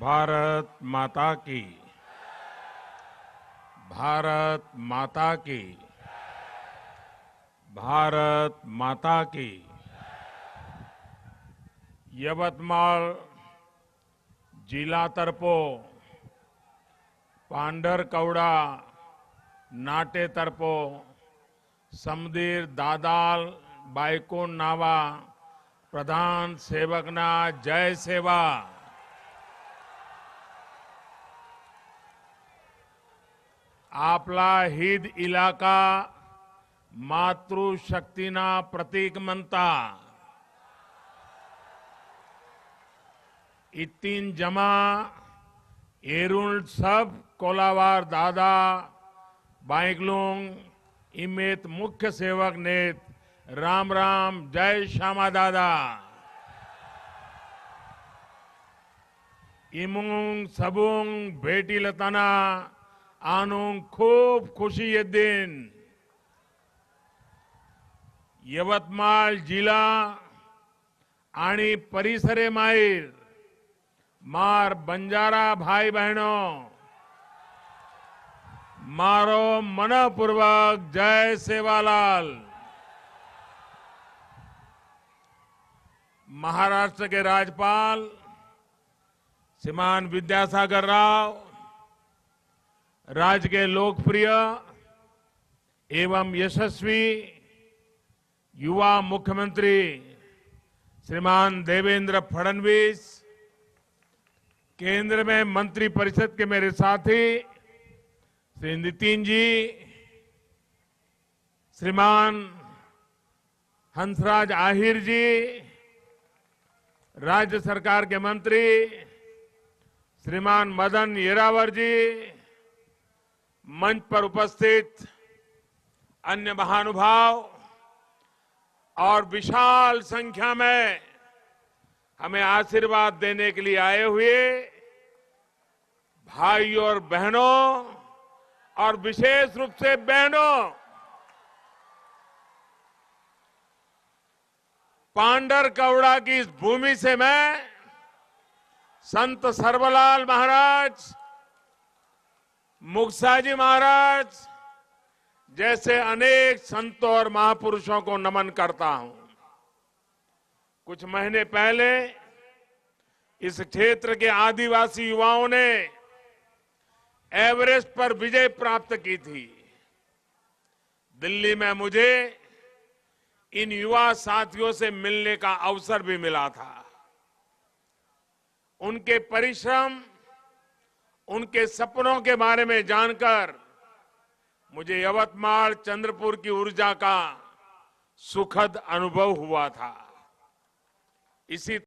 भारत माता की। भारत माता की। भारत माता की। यवतमाळ जिल्हातर्फे पांढरकवडा नाटेतर्फे समधीर दादाल बायकोन नावा प्रधान सेवकना जय सेवा। आपला हिद इलाका मातृशक्तीना प्रतीक म्हणता इत्तीन जमा एरुण सब कोलावार दादा बाइकलुंग इमेत मुख्य सेवक नेत राम राम जय श्यामा दादा। इमुंग सबुंग भेटी लताना आनुंग खूब खुशी ये दिन यवतमाळ जिल्हा आणि परिसरे माहीर मार बंजारा भाई बहनों मारो मनपूर्वक जय सेवालाल। महाराष्ट्र के राज्यपाल श्रीमान विद्यासागर राव, राज्य के लोकप्रिय एवं यशस्वी युवा मुख्यमंत्री श्रीमान देवेंद्र फडणवीस, केंद्र में मंत्री परिषद के मेरे साथी श्री नितिन जी, श्रीमान हंसराज आहिर जी, राज्य सरकार के मंत्री श्रीमान मदन येरावर जी, मंच पर उपस्थित अन्य महानुभाव और विशाल संख्या में हमें आशीर्वाद देने के लिए आए हुए भाइयों और बहनों और विशेष रूप से बहनों, पांढरकवडा की इस भूमि से मैं संत सर्वलाल महाराज, मुक्ताजी महाराज जैसे अनेक संतों और महापुरुषों को नमन करता हूं। कुछ महीने पहले इस क्षेत्र के आदिवासी युवाओं ने एवरेस्ट पर विजय प्राप्त की थी। दिल्ली में मुझे इन युवा साथियों से मिलने का अवसर भी मिला था। उनके परिश्रम, उनके सपनों के बारे में जानकर मुझे यवतमाळ चंद्रपुर की ऊर्जा का सुखद अनुभव हुआ था। इसी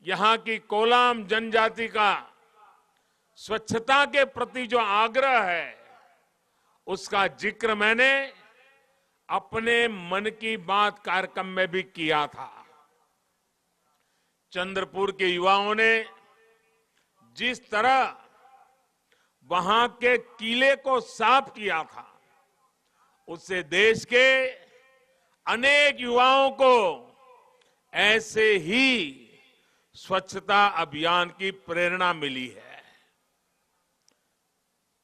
यहां की कोलाम जनजाति का स्वच्छता के प्रति जो आग्रह है उसका जिक्र मैंने अपने मन की बात कार्यक्रम में भी किया था। चंद्रपुर के युवाओं ने जिस तरह वहां के किले को साफ किया था उससे देश के अनेक युवाओं को ऐसे ही स्वच्छता अभियान की प्रेरणा मिली है।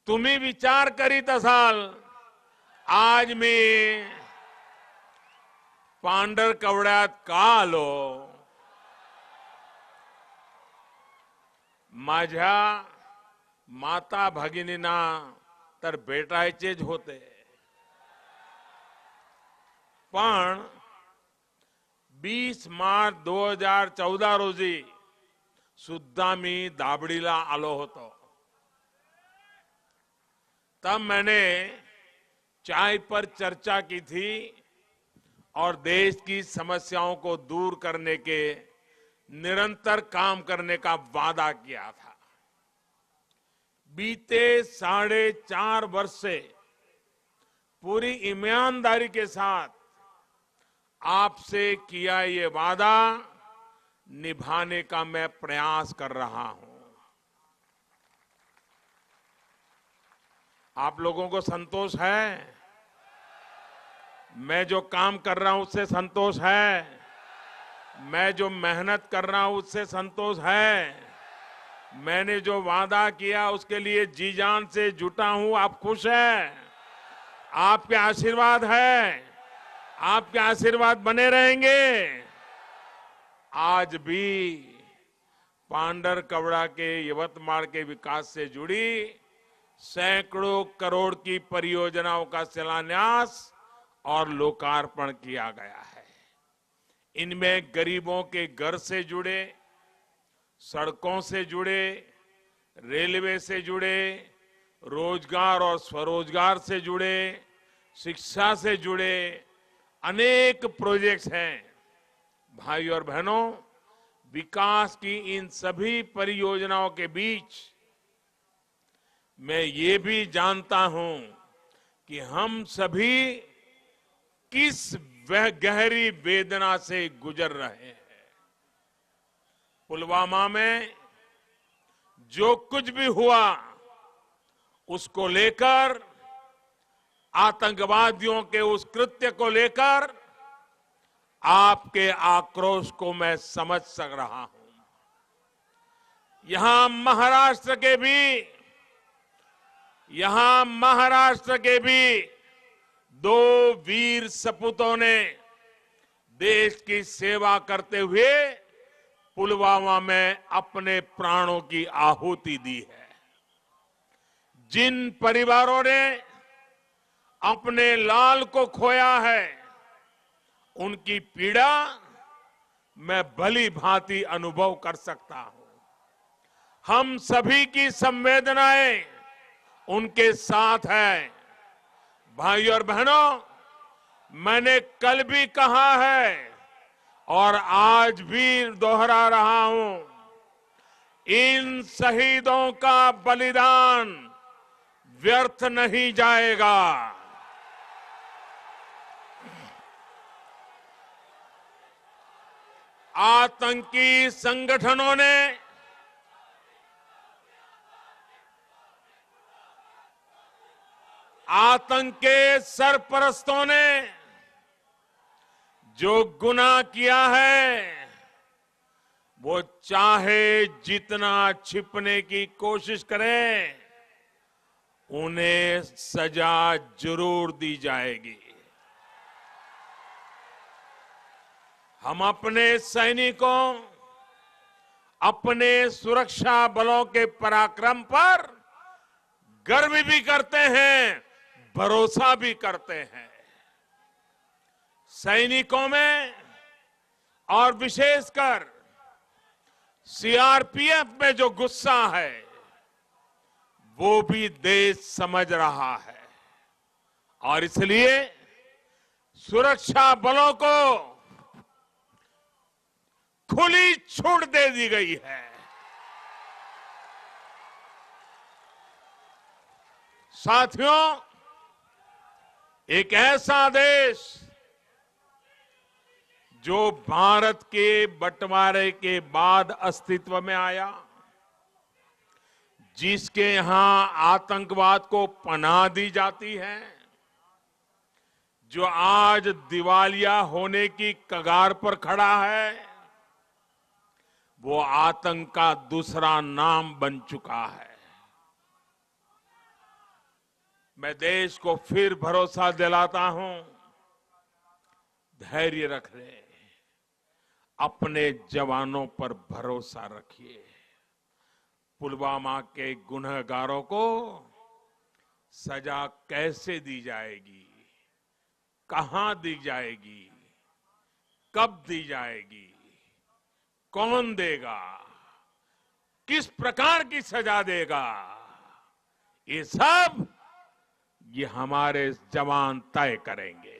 तुम्ही विचार करीत असाल आज मी पांढरकवड्यात का आलो। माझ्या माता भगिनींना तर भेटायचेच होते, पण 20 मार्च 2014 रोजी सुद्धा मी दाबडीला आलो होतो। तब मैंने चाय पर चर्चा की थी और देश की समस्याओं को दूर करने के निरंतर काम करने का वादा किया था। बीते 4.5 वर्ष से पूरी ईमानदारी के साथ आपसे किया ये वादा निभाने का मैं प्रयास कर रहा हूं। आप लोगों को संतोष है? मैं जो काम कर रहा हूं उससे संतोष है? मैं जो मेहनत कर रहा हूं उससे संतोष है? मैंने जो वादा किया उसके लिए जी जान से जुटा हूं। आप खुश हैं? आपके आशीर्वाद है, आपके आशीर्वाद बने रहेंगे। आज भी पांडरकवड़ा के यवतमाल के विकास से जुड़ी सैकड़ों करोड़ की परियोजनाओं का शिलान्यास और लोकार्पण किया गया है। इनमें गरीबों के घर से जुड़े, सड़कों से जुड़े, रेलवे से जुड़े, रोजगार और स्वरोजगार से जुड़े, शिक्षा से जुड़े अनेक प्रोजेक्ट्स हैं। भाई और बहनों, विकास की इन सभी परियोजनाओं के बीच मैं ये भी जानता हूं कि हम सभी किस गहरी वेदना से गुजर रहे हैं। पुलवामा में जो कुछ भी हुआ उसको लेकर, आतंकवादियों के उस कृत्य को लेकर आपके आक्रोश को मैं समझ सक रहा हूं। यहां महाराष्ट्र के भी दो वीर सपूतों ने देश की सेवा करते हुए पुलवामा में अपने प्राणों की आहुति दी है। जिन परिवारों ने अपने लाल को खोया है, उनकी पीड़ा मैं भली भांति अनुभव कर सकता हूं। हम सभी की संवेदनाएं उनके साथ है। भाई और बहनों, मैंने कल भी कहा है और आज भी दोहरा रहा हूं, इन शहीदों का बलिदान व्यर्थ नहीं जाएगा। आतंकी संगठनों ने आतंक के सरपरस्तों ने जो गुनाह किया है, वो चाहे जितना छिपने की कोशिश करें, उन्हें सजा जरूर दी जाएगी। हम अपने सैनिकों, अपने सुरक्षा बलों के पराक्रम पर गर्व भी करते हैं, भरोसा भी करते हैं। सैनिकों में और विशेषकर सीआरपीएफ में जो गुस्सा है, वो भी देश समझ रहा है और इसलिए सुरक्षा बलों को खुली छूट दे दी गई है। साथियों, एक ऐसा देश जो भारत के बंटवारे के बाद अस्तित्व में आया, जिसके यहां आतंकवाद को पनाह दी जाती है, जो आज दिवालिया होने की कगार पर खड़ा है, वो आतंक का दूसरा नाम बन चुका है। मैं देश को फिर भरोसा दिलाता हूं, धैर्य रख ले, अपने जवानों पर भरोसा रखिए। पुलवामा के गुनहगारों को सजा कैसे दी जाएगी, कहां दी जाएगी, कब दी जाएगी, कौन देगा, किस प्रकार की सजा देगा, ये हमारे जवान तय करेंगे।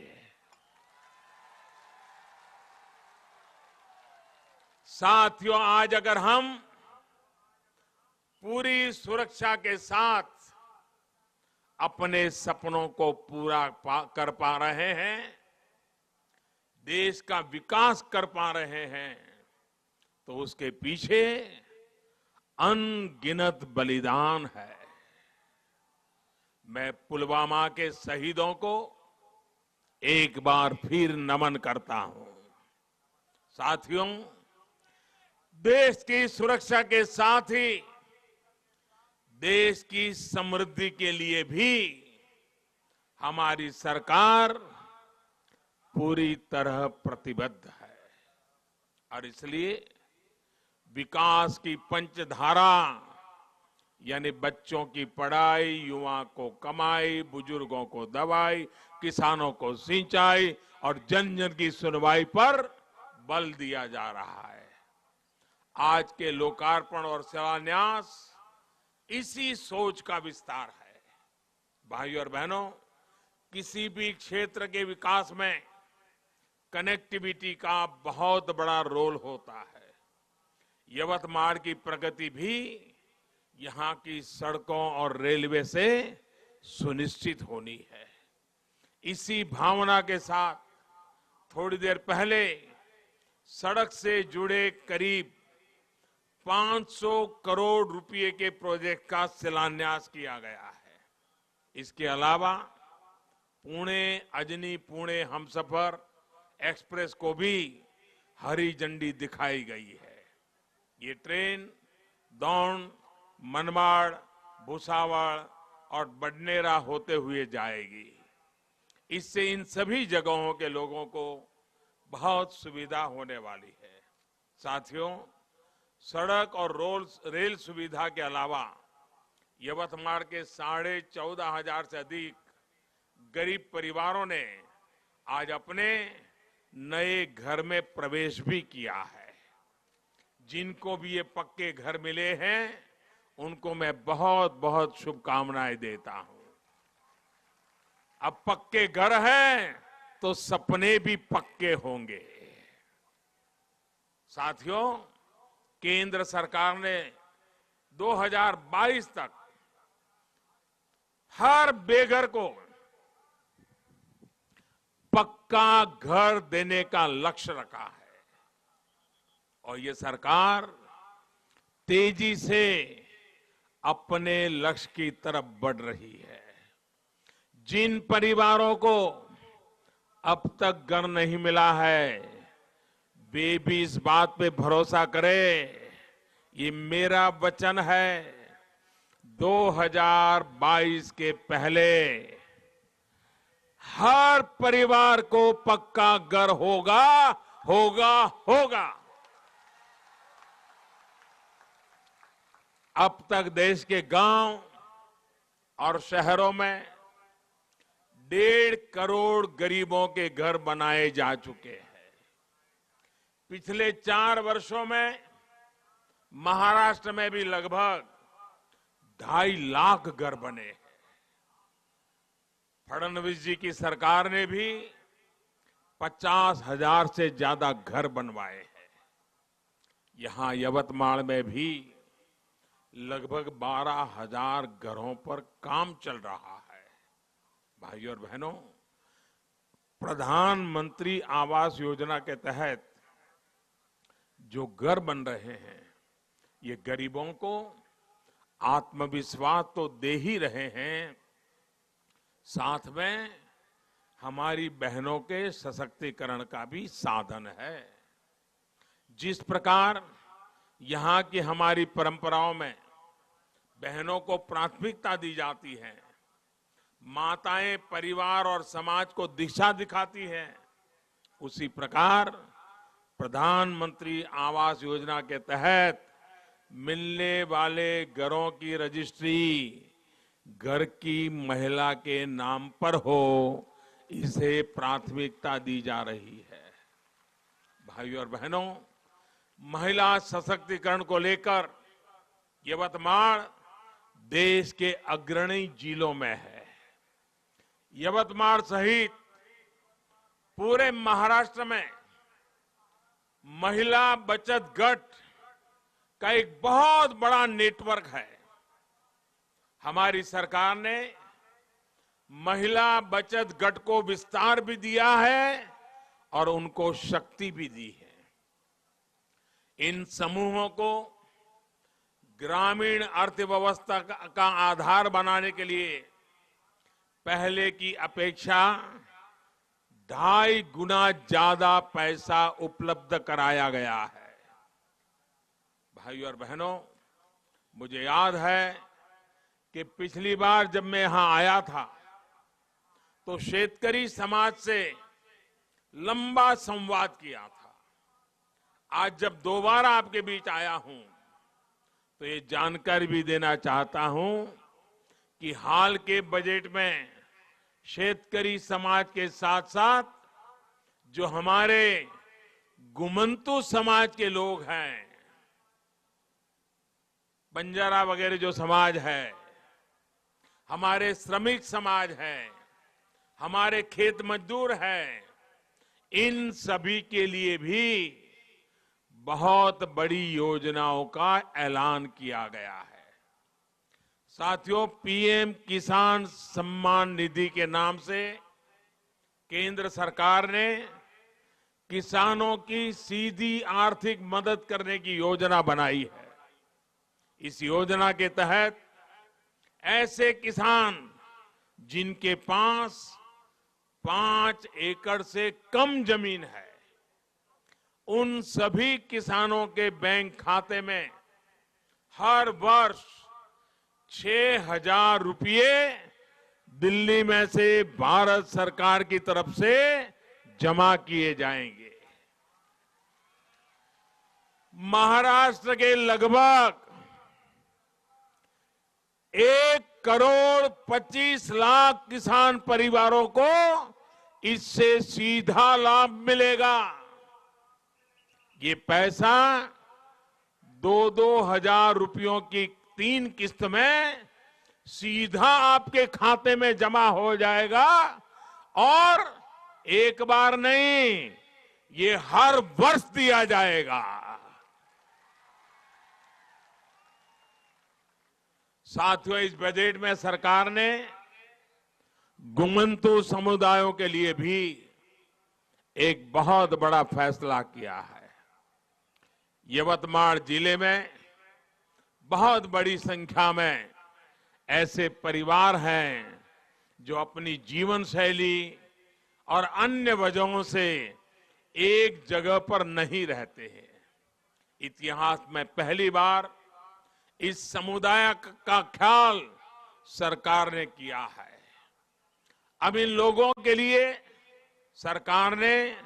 साथियों, आज अगर हम पूरी सुरक्षा के साथ अपने सपनों को पूरा कर पा रहे हैं, देश का विकास कर पा रहे हैं, तो उसके पीछे अनगिनत बलिदान है। मैं पुलवामा के शहीदों को एक बार फिर नमन करता हूं। साथियों, देश की सुरक्षा के साथ ही देश की समृद्धि के लिए भी हमारी सरकार पूरी तरह प्रतिबद्ध है और इसलिए विकास की पंचधारा यानी बच्चों की पढ़ाई, युवा को कमाई, बुजुर्गों को दवाई, किसानों को सिंचाई और जन जन की सुनवाई पर बल दिया जा रहा है। आज के लोकार्पण और शिलान्यास इसी सोच का विस्तार है। भाइयों और बहनों, किसी भी क्षेत्र के विकास में कनेक्टिविटी का बहुत बड़ा रोल होता है। यवतमाल की प्रगति भी यहां की सड़कों और रेलवे से सुनिश्चित होनी है। इसी भावना के साथ थोड़ी देर पहले सड़क से जुड़े करीब 500 करोड़ रुपए के प्रोजेक्ट का शिलान्यास किया गया है। इसके अलावा पुणे अजनी पुणे हमसफर एक्सप्रेस को भी हरी झंडी दिखाई गई है। ये ट्रेन दौंड, मनमाड़, भुसावल और बडनेरा होते हुए जाएगी। इससे इन सभी जगहों के लोगों को बहुत सुविधा होने वाली है। साथियों, सड़क और रेल सुविधा के अलावा यवतमाल के 14,500 से अधिक गरीब परिवारों ने आज अपने नए घर में प्रवेश भी किया है। जिनको भी ये पक्के घर मिले हैं उनको मैं बहुत बहुत शुभकामनाएं देता हूं। अब पक्के घर हैं तो सपने भी पक्के होंगे। साथियों, केंद्र सरकार ने 2022 तक हर बेघर को पक्का घर देने का लक्ष्य रखा है और ये सरकार तेजी से अपने लक्ष्य की तरफ बढ़ रही है। जिन परिवारों को अब तक घर नहीं मिला है वे भी इस बात पे भरोसा करें, ये मेरा वचन है, 2022 के पहले हर परिवार को पक्का घर होगा होगा होगा। अब तक देश के गांव और शहरों में 1.5 करोड़ गरीबों के घर बनाए जा चुके हैं। पिछले 4 वर्षों में महाराष्ट्र में भी लगभग 2.5 लाख घर बने हैं। फडणवीस जी की सरकार ने भी 50,000 से ज्यादा घर बनवाए हैं। यहां यवतमाल में भी लगभग 12,000 घरों पर काम चल रहा है। भाइयों और बहनों, प्रधानमंत्री आवास योजना के तहत जो घर बन रहे हैं ये गरीबों को आत्मविश्वास तो दे ही रहे हैं, साथ में हमारी बहनों के सशक्तिकरण का भी साधन है। जिस प्रकार यहां की हमारी परंपराओं में बहनों को प्राथमिकता दी जाती है, माताएं परिवार और समाज को दिशा दिखाती है, उसी प्रकार प्रधानमंत्री आवास योजना के तहत मिलने वाले घरों की रजिस्ट्री घर की महिला के नाम पर हो, इसे प्राथमिकता दी जा रही है। भाइयों और बहनों, महिला सशक्तिकरण को लेकर यवतमाल देश के अग्रणी जिलों में है। यवतमाल सहित पूरे महाराष्ट्र में महिला बचत गट का एक बहुत बड़ा नेटवर्क है। हमारी सरकार ने महिला बचत गट को विस्तार भी दिया है और उनको शक्ति भी दी है। इन समूहों को ग्रामीण अर्थव्यवस्था का आधार बनाने के लिए पहले की अपेक्षा 2.5 गुना ज्यादा पैसा उपलब्ध कराया गया है। भाइयों और बहनों, मुझे याद है कि पिछली बार जब मैं यहां आया था तो शेतकरी समाज से लंबा संवाद किया था। आज जब दोबारा आपके बीच आया हूं तो ये जानकारी भी देना चाहता हूं कि हाल के बजट में शेतकरी समाज के साथ साथ जो हमारे गुमंतु समाज के लोग हैं, बंजारा वगैरह जो समाज है, हमारे श्रमिक समाज है, हमारे खेत मजदूर हैं, इन सभी के लिए भी बहुत बड़ी योजनाओं का ऐलान किया गया है। साथियों, पीएम किसान सम्मान निधि के नाम से केंद्र सरकार ने किसानों की सीधी आर्थिक मदद करने की योजना बनाई है। इस योजना के तहत ऐसे किसान जिनके पास 5 एकड़ से कम जमीन है, उन सभी किसानों के बैंक खाते में हर वर्ष 6,000 रुपये दिल्ली में से भारत सरकार की तरफ से जमा किए जाएंगे। महाराष्ट्र के लगभग 1,25,00,000 किसान परिवारों को इससे सीधा लाभ मिलेगा। ये पैसा 2-2 हजार रुपयों की 3 किस्त में सीधा आपके खाते में जमा हो जाएगा और एक बार नहीं, ये हर वर्ष दिया जाएगा। साथियों, इस बजट में सरकार ने गुमंतु समुदायों के लिए भी एक बहुत बड़ा फैसला किया है। यवतमाल जिले में बहुत बड़ी संख्या में ऐसे परिवार हैं जो अपनी जीवन शैली और अन्य वजहों से एक जगह पर नहीं रहते हैं। इतिहास में पहली बार इस समुदाय का ख्याल सरकार ने किया है। अब इन लोगों के लिए सरकार ने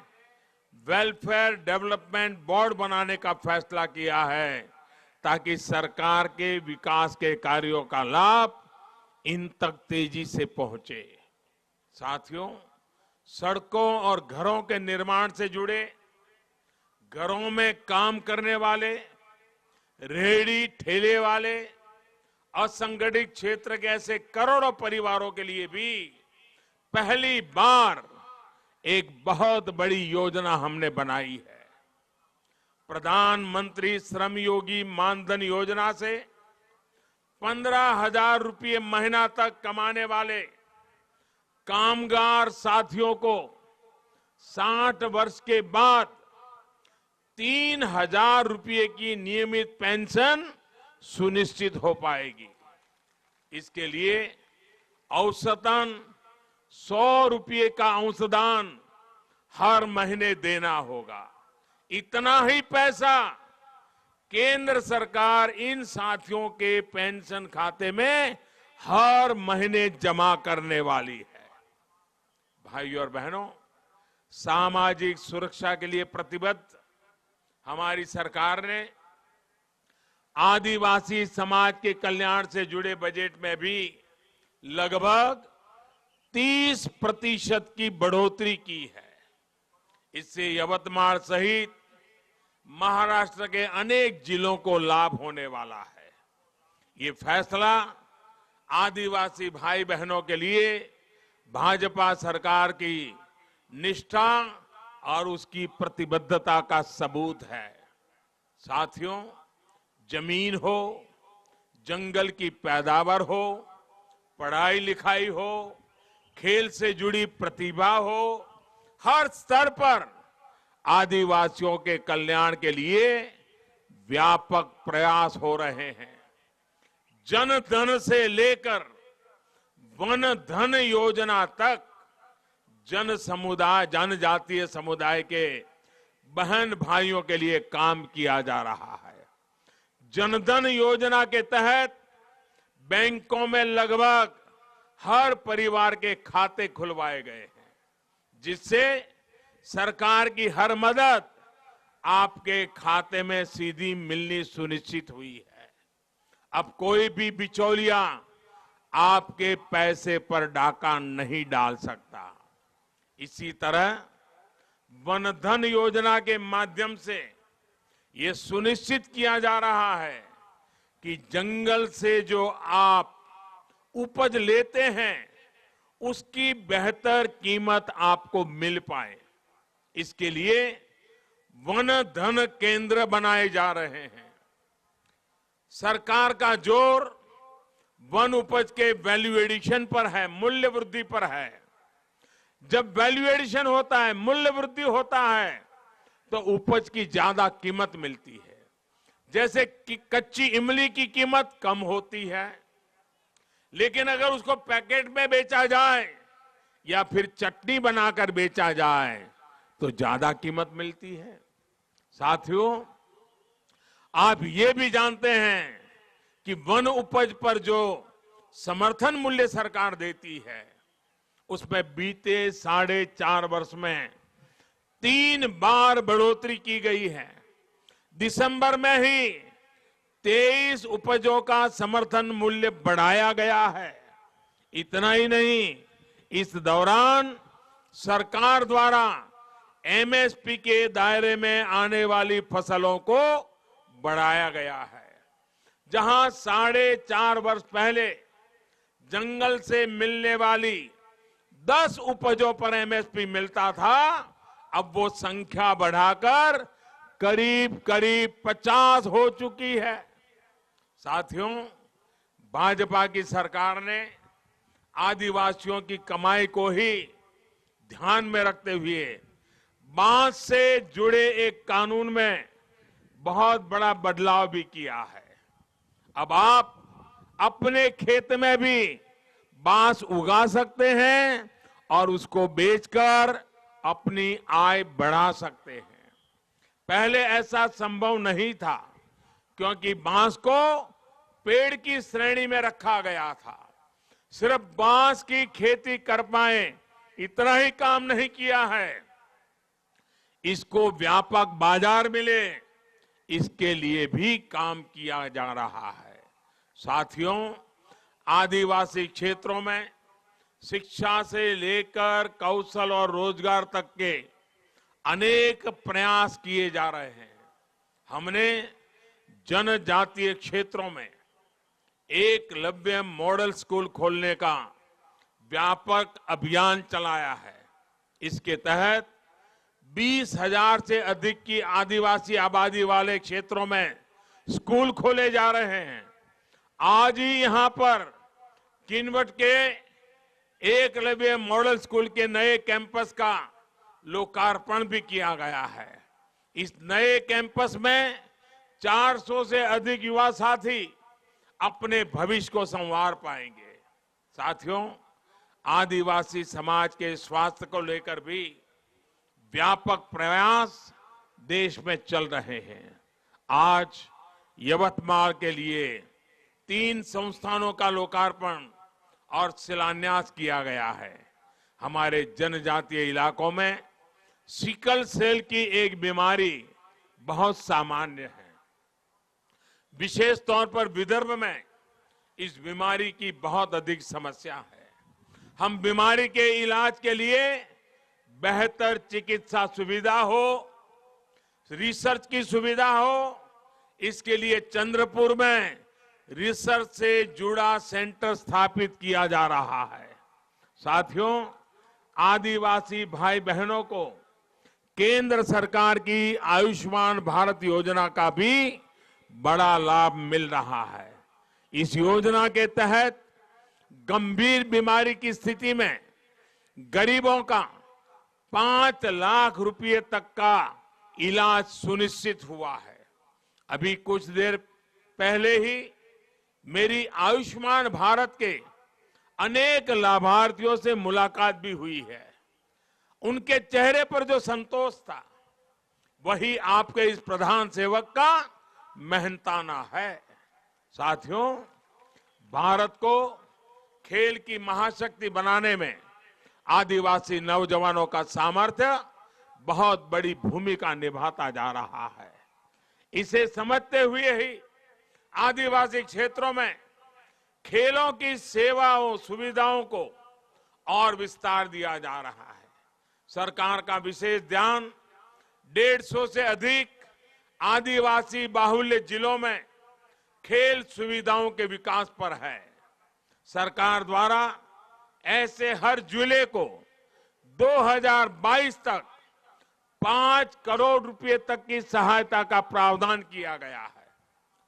वेलफेयर डेवलपमेंट बोर्ड बनाने का फैसला किया है ताकि सरकार के विकास के कार्यों का लाभ इन तक तेजी से पहुंचे। साथियों, सड़कों और घरों के निर्माण से जुड़े, घरों में काम करने वाले, रेहड़ी ठेले वाले, असंगठित क्षेत्र के ऐसे करोड़ों परिवारों के लिए भी पहली बार एक बहुत बड़ी योजना हमने बनाई है। प्रधानमंत्री श्रम योगी मानधन योजना से 15,000 रुपये महीना तक कमाने वाले कामगार साथियों को 60 वर्ष के बाद 3,000 रुपये की नियमित पेंशन सुनिश्चित हो पाएगी। इसके लिए औसतन 100 रुपये का अंशदान हर महीने देना होगा। इतना ही पैसा केंद्र सरकार इन साथियों के पेंशन खाते में हर महीने जमा करने वाली है। भाइयों और बहनों, सामाजिक सुरक्षा के लिए प्रतिबद्ध हमारी सरकार ने आदिवासी समाज के कल्याण से जुड़े बजट में भी लगभग 30% की बढ़ोतरी की है। इससे यवतमाल सहित महाराष्ट्र के अनेक जिलों को लाभ होने वाला है। ये फैसला आदिवासी भाई बहनों के लिए भाजपा सरकार की निष्ठा और उसकी प्रतिबद्धता का सबूत है। साथियों, जमीन हो, जंगल की पैदावार हो, पढ़ाई लिखाई हो, खेल से जुड़ी प्रतिभा हो, हर स्तर पर आदिवासियों के कल्याण के लिए व्यापक प्रयास हो रहे हैं। जन धन से लेकर वन धन योजना तक जनजातीय समुदाय के बहन भाइयों के लिए काम किया जा रहा है। जनधन योजना के तहत बैंकों में लगभग हर परिवार के खाते खुलवाए गए हैं, जिससे सरकार की हर मदद आपके खाते में सीधी मिलनी सुनिश्चित हुई है। अब कोई भी बिचौलिया आपके पैसे पर डाका नहीं डाल सकता। इसी तरह वन धन योजना के माध्यम से ये सुनिश्चित किया जा रहा है कि जंगल से जो आप उपज लेते हैं उसकी बेहतर कीमत आपको मिल पाए। इसके लिए वन धन केंद्र बनाए जा रहे हैं। सरकार का जोर वन उपज के वैल्यू एडिशन पर है, मूल्य वृद्धि पर है। जब वैल्यू एडिशन होता है, मूल्य वृद्धि होता है, तो उपज की ज्यादा कीमत मिलती है। जैसे कि कच्ची इमली की कीमत कम होती है, लेकिन अगर उसको पैकेट में बेचा जाए या फिर चटनी बनाकर बेचा जाए तो ज्यादा कीमत मिलती है। साथियों, आप ये भी जानते हैं कि वन उपज पर जो समर्थन मूल्य सरकार देती है उसमें बीते 4.5 वर्ष में 3 बार बढ़ोतरी की गई है। दिसंबर में ही 23 उपजों का समर्थन मूल्य बढ़ाया गया है। इतना ही नहीं, इस दौरान सरकार द्वारा एमएसपी के दायरे में आने वाली फसलों को बढ़ाया गया है। जहां 4.5 वर्ष पहले जंगल से मिलने वाली 10 उपजों पर एमएसपी मिलता था, अब वो संख्या बढ़ाकर करीब 50 हो चुकी है। साथियों, भाजपा की सरकार ने आदिवासियों की कमाई को ही ध्यान में रखते हुए बांस से जुड़े एक कानून में बहुत बड़ा बदलाव भी किया है। अब आप अपने खेत में भी बांस उगा सकते हैं और उसको बेचकर अपनी आय बढ़ा सकते हैं। पहले ऐसा संभव नहीं था, क्योंकि बांस को पेड़ की श्रेणी में रखा गया था। सिर्फ बांस की खेती कर पाए इतना ही काम नहीं किया है, इसको व्यापक बाजार मिले इसके लिए भी काम किया जा रहा है। साथियों, आदिवासी क्षेत्रों में शिक्षा से लेकर कौशल और रोजगार तक के अनेक प्रयास किए जा रहे हैं। हमने जनजातीय क्षेत्रों में एकलव्य मॉडल स्कूल खोलने का व्यापक अभियान चलाया है। इसके तहत 20,000 से अधिक की आदिवासी आबादी वाले क्षेत्रों में स्कूल खोले जा रहे हैं। आज ही यहां पर किन्वट के एकलव्य मॉडल स्कूल के नए कैंपस का लोकार्पण भी किया गया है। इस नए कैंपस में 400 से अधिक युवा साथी अपने भविष्य को संवार पाएंगे। साथियों, आदिवासी समाज के स्वास्थ्य को लेकर भी व्यापक प्रयास देश में चल रहे हैं। आज यवतमाल के लिए 3 संस्थानों का लोकार्पण और शिलान्यास किया गया है। हमारे जनजातीय इलाकों में सिकल सेल की एक बीमारी बहुत सामान्य है। विशेष तौर पर विदर्भ में इस बीमारी की बहुत अधिक समस्या है। हम बीमारी के इलाज के लिए बेहतर चिकित्सा सुविधा हो, रिसर्च की सुविधा हो, इसके लिए चंद्रपुर में रिसर्च से जुड़ा सेंटर स्थापित किया जा रहा है। साथियों, आदिवासी भाई बहनों को केंद्र सरकार की आयुष्मान भारत योजना का भी बड़ा लाभ मिल रहा है। इस योजना के तहत गंभीर बीमारी की स्थिति में गरीबों का 5 लाख रुपए तक का इलाज सुनिश्चित हुआ है। अभी कुछ देर पहले ही मेरी आयुष्मान भारत के अनेक लाभार्थियों से मुलाकात भी हुई है। उनके चेहरे पर जो संतोष था वही आपके इस प्रधान सेवक का मेहनताना है। साथियों, भारत को खेल की महाशक्ति बनाने में आदिवासी नौजवानों का सामर्थ्य बहुत बड़ी भूमिका निभाता जा रहा है। इसे समझते हुए ही आदिवासी क्षेत्रों में खेलों की सेवाओं सुविधाओं को और विस्तार दिया जा रहा है। सरकार का विशेष ध्यान 150 से अधिक आदिवासी बाहुल्य जिलों में खेल सुविधाओं के विकास पर है। सरकार द्वारा ऐसे हर जिले को 2022 तक 5 करोड़ रुपए तक की सहायता का प्रावधान किया गया है।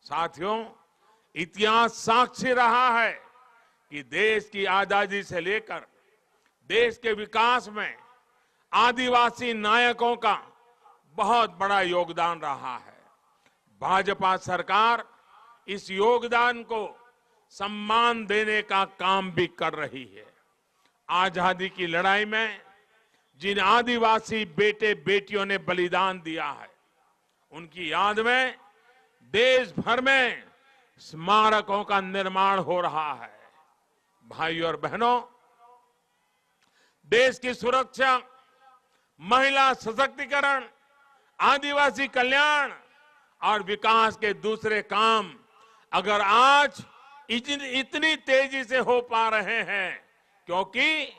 साथियों, इतिहास साक्षी रहा है कि देश की आजादी से लेकर देश के विकास में आदिवासी नायकों का बहुत बड़ा योगदान रहा है। भाजपा सरकार इस योगदान को सम्मान देने का काम भी कर रही है। आजादी की लड़ाई में जिन आदिवासी बेटे बेटियों ने बलिदान दिया है, उनकी याद में देश भर में स्मारकों का निर्माण हो रहा है। भाइयों और बहनों, देश की सुरक्षा, महिला सशक्तिकरण, आदिवासी कल्याण और विकास के दूसरे काम अगर आज इतनी तेजी से हो पा रहे हैं क्योंकि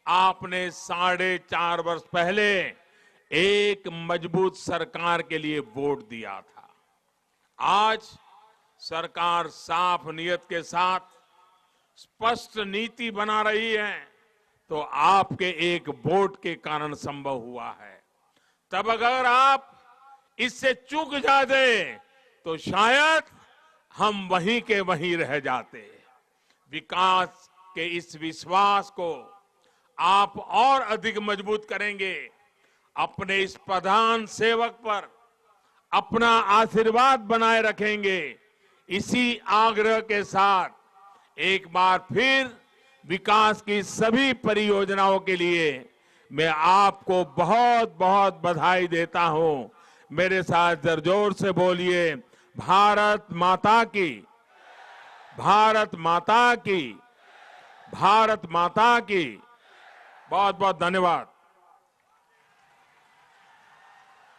आपने 4.5 वर्ष पहले एक मजबूत सरकार के लिए वोट दिया था। आज सरकार साफ नियत के साथ स्पष्ट नीति बना रही है तो आपके एक वोट के कारण संभव हुआ है। तब अगर आप इससे चूक जाते तो शायद हम वहीं के वहीं रह जाते। विकास के इस विश्वास को आप और अधिक मजबूत करेंगे। अपने इस प्रधान सेवक पर अपना आशीर्वाद बनाए रखेंगे। इसी आग्रह के साथ एक बार फिर विकास की सभी परियोजनाओं के लिए मैं आपको बहुत बहुत बधाई देता हूं। मेरे साथ जोर से बोलिए, भारत माता की, भारत माता की, भारत माता की। बहुत बहुत धन्यवाद।